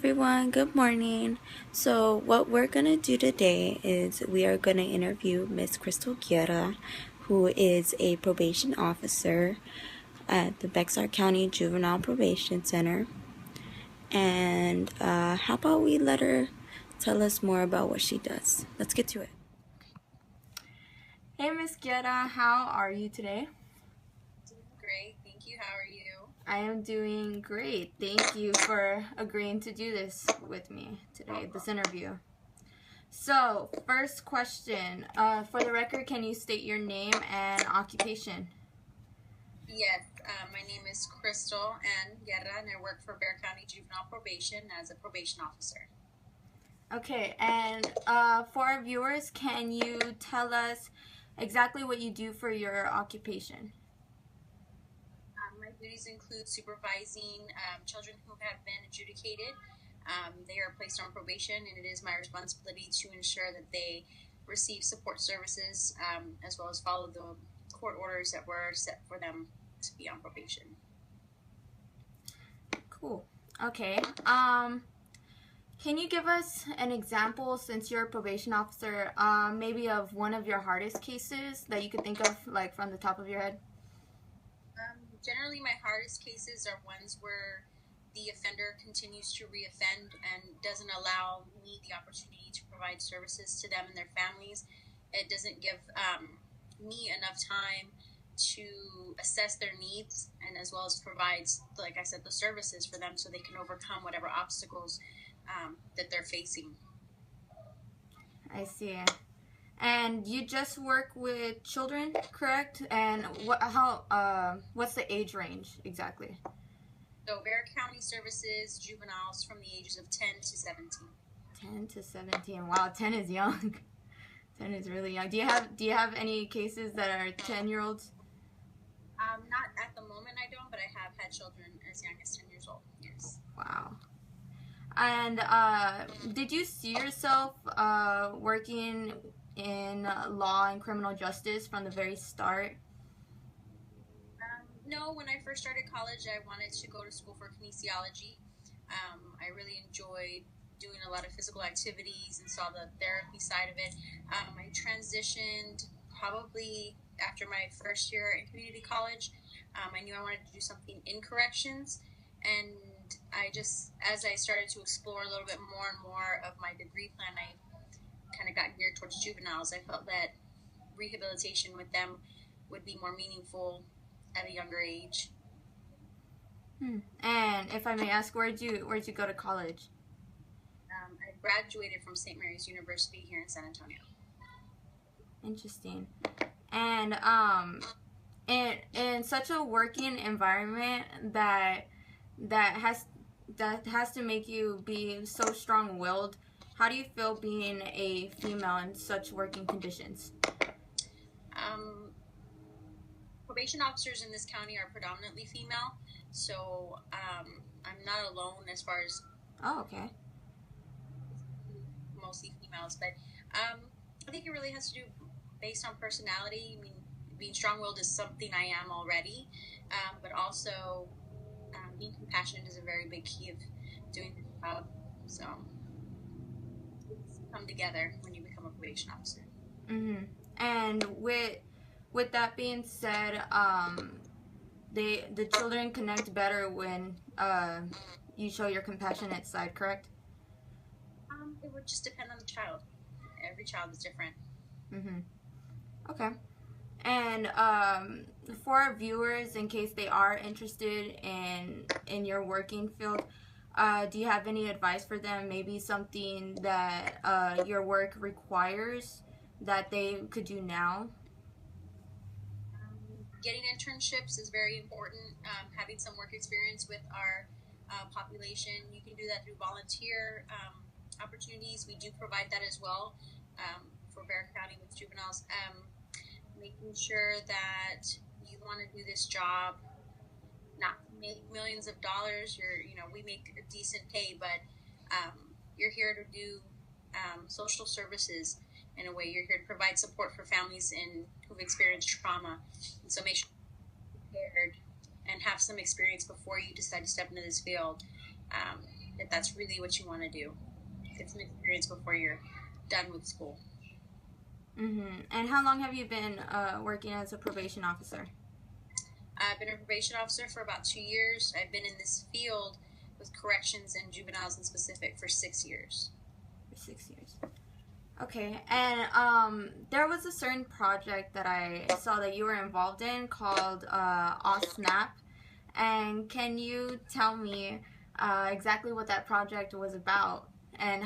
everyone, good morning. So what we're going to do today is we are going to interview Miss Crystal Guerra, who is a probation officer at the Bexar County Juvenile Probation Center. And how about we let her tell us more about what she does. Let's get to it. Hey Miss Guerra, how are you today? Doing great, thank you. How are you? I am doing great. Thank you for agreeing to do this with me today, this interview. So, first question. For the record, can you state your name and occupation? Yes, my name is Crystal Guerra, and I work for Bexar County Juvenile Probation as a probation officer. Okay, and for our viewers, can you tell us exactly what you do for your occupation? My duties include supervising children who have been adjudicated. They are placed on probation, and it is my responsibility to ensure that they receive support services as well as follow the court orders that were set for them to be on probation. Cool. Okay. Can you give us an example, since you're a probation officer, maybe of one of your hardest cases that you could think of, like from the top of your head? Generally, my hardest cases are ones where the offender continues to reoffend and doesn't allow me the opportunity to provide services to them and their families. It doesn't give me enough time to assess their needs and as well as provides, like I said, the services for them so they can overcome whatever obstacles that they're facing. I see. And you just work with children, correct? And what's the age range exactly? So Guerra County services juveniles from the ages of 10 to 17. 10 to 17. Wow, 10 is young. 10 is really young. Do you have any cases that are 10-year-olds? Not at the moment, I don't, but I have had children as young as 10 years old. Yes. Wow. And did you see yourself working in law and criminal justice from the very start? No, when I first started college, I wanted to go to school for kinesiology. I really enjoyed doing a lot of physical activities and saw the therapy side of it. I transitioned probably after my first year in community college. I knew I wanted to do something in corrections, and as I started to explore a little bit more and more of my degree plan, I kind of got geared towards juveniles. I felt that rehabilitation with them would be more meaningful at a younger age. And if I may ask, where'd you go to college? I graduated from St. Mary's University here in San Antonio. Interesting. And in such a working environment that has to make you be so strong-willed, how do you feel being a female in such working conditions? Probation officers in this county are predominantly female, so I'm not alone as far as Okay. mostly females, but I think it really has to do based on personality. I mean, being strong-willed is something I am already, but also being compassionate is a very big key of doing the job. So it's come together when you become a probation officer. Mm-hmm. And with that being said, the children connect better when you show your compassionate side, correct? It would just depend on the child. Every child is different. Mm-hmm. Okay. And for our viewers, in case they are interested in your working field, do you have any advice for them? Maybe something that your work requires that they could do now? Getting internships is very important. Having some work experience with our population, you can do that through volunteer opportunities. We do provide that as well for Bexar County with juveniles. Making sure that you want to do this job, not make millions of dollars. We make a decent pay, but you're here to do social services in a way. You're here to provide support for families who've experienced trauma. And so make sure you're prepared and have some experience before you decide to step into this field. that that's really what you want to do. Get some experience before you're done with school. And how long have you been working as a probation officer? I've been a probation officer for about 2 years. I've been in this field with corrections and juveniles in specific for 6 years. For 6 years. Okay, and there was a certain project that I saw that you were involved in called OSNAP. And can you tell me exactly what that project was about, and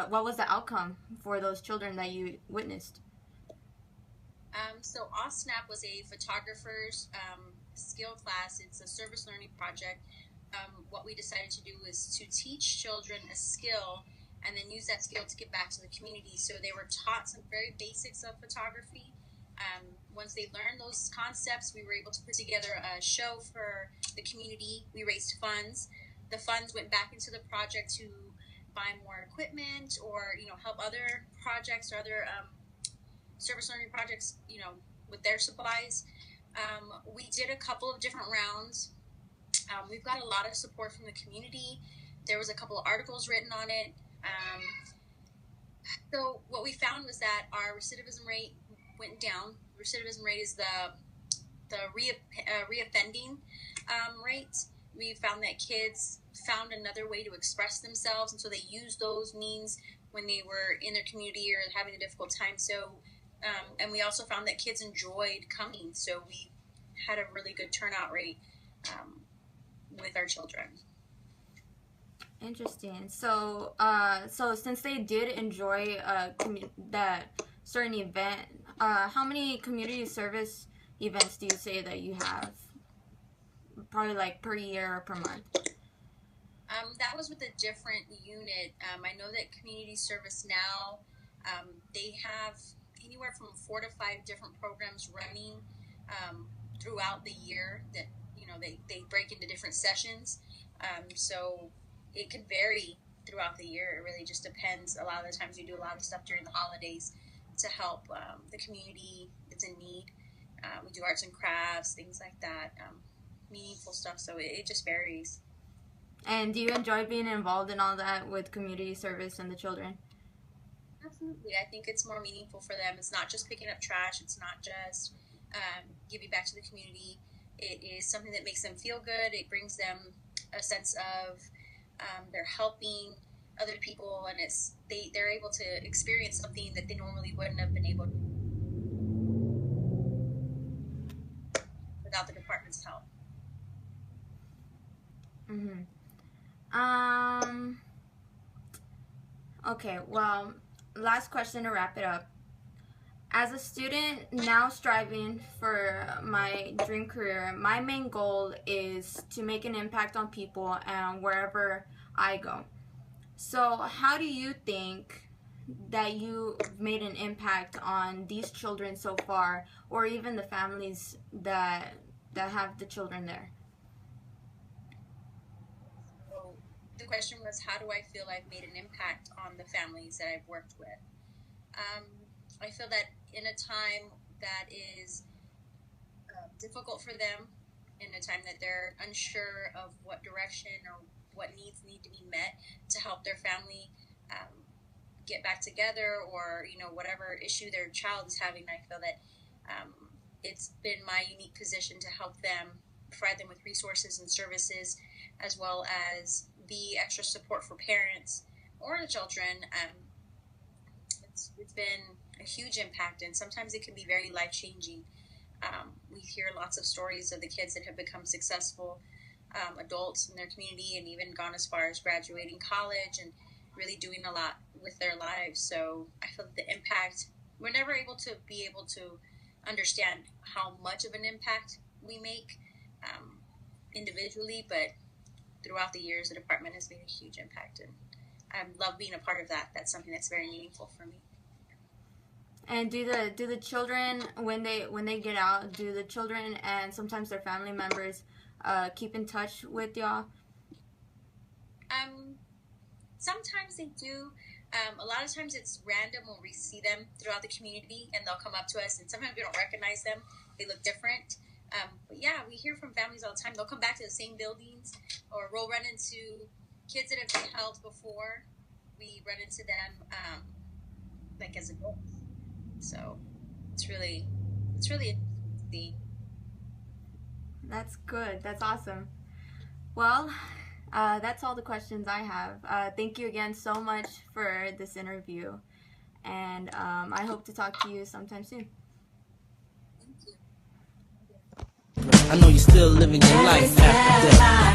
what was the outcome for those children that you witnessed? So OSNAP was a photographer's skill class. It's a service learning project. What we decided to do was to teach children a skill and then use that skill to get back to the community. So they were taught some very basics of photography. Once they learned those concepts, we were able to put together a show for the community. We raised funds. The funds went back into the project to buy more equipment or, help other projects or other service learning projects, with their supplies. We did a couple of different rounds. We've got a lot of support from the community. There was a couple of articles written on it. So what we found was that our recidivism rate went down. Recidivism rate is the reoffending rate. We found that kids found another way to express themselves, and so they used those means when they were in their community or having a difficult time. So, and we also found that kids enjoyed coming. So we had a really good turnout rate with our children. Interesting. So, so since they did enjoy that certain event, how many community service events do you say that you have? Probably like per year or per month. That was with a different unit. I know that community service now, they have anywhere from 4 to 5 different programs running throughout the year that, they break into different sessions. So it could vary throughout the year. It really just depends. A lot of the times we do a lot of stuff during the holidays to help the community that's in need. We do arts and crafts, things like that, meaningful stuff. So it just varies. And do you enjoy being involved in all that with community service and the children? Absolutely. I think it's more meaningful for them. It's not just picking up trash. It's not just giving back to the community. It is something that makes them feel good. It brings them a sense of they're helping other people, and they're able to experience something that they normally wouldn't have been able to without the department's help. Okay, well, last question to wrap it up. As a student now striving for my dream career, my main goal is to make an impact on people and wherever I go. So how do you think that you made an impact on these children so far, or even the families that have the children there? So the question was, how do I feel I've made an impact on the families that I've worked with? I feel that in a time that is difficult for them, in a time that they're unsure of what direction or what needs need to be met to help their family get back together, or whatever issue their child is having, I feel that it's been my unique position to help them, provide them with resources and services, as well as be extra support for parents or the children. It's been a huge impact, and sometimes it can be very life-changing. We hear lots of stories of the kids that have become successful adults in their community, and even gone as far as graduating college and really doing a lot with their lives. So I feel that the impact, we're never able to understand how much of an impact we make individually, but throughout the years the department has made a huge impact, and I love being a part of that. That's something that's very meaningful for me. And do the children, when they get out, do the children and sometimes their family members keep in touch with y'all? Sometimes they do. A lot of times it's random when we see them throughout the community, and they'll come up to us, and sometimes we don't recognize them. They look different. But yeah, we hear from families all the time. They'll come back to the same buildings, or we'll run into kids that have been held before, we run into them like as adults. So it's really interesting. That's good. That's awesome. Well, that's all the questions I have. Thank you again so much for this interview, and I hope to talk to you sometime soon. Thank you. I know you're still living your life after death.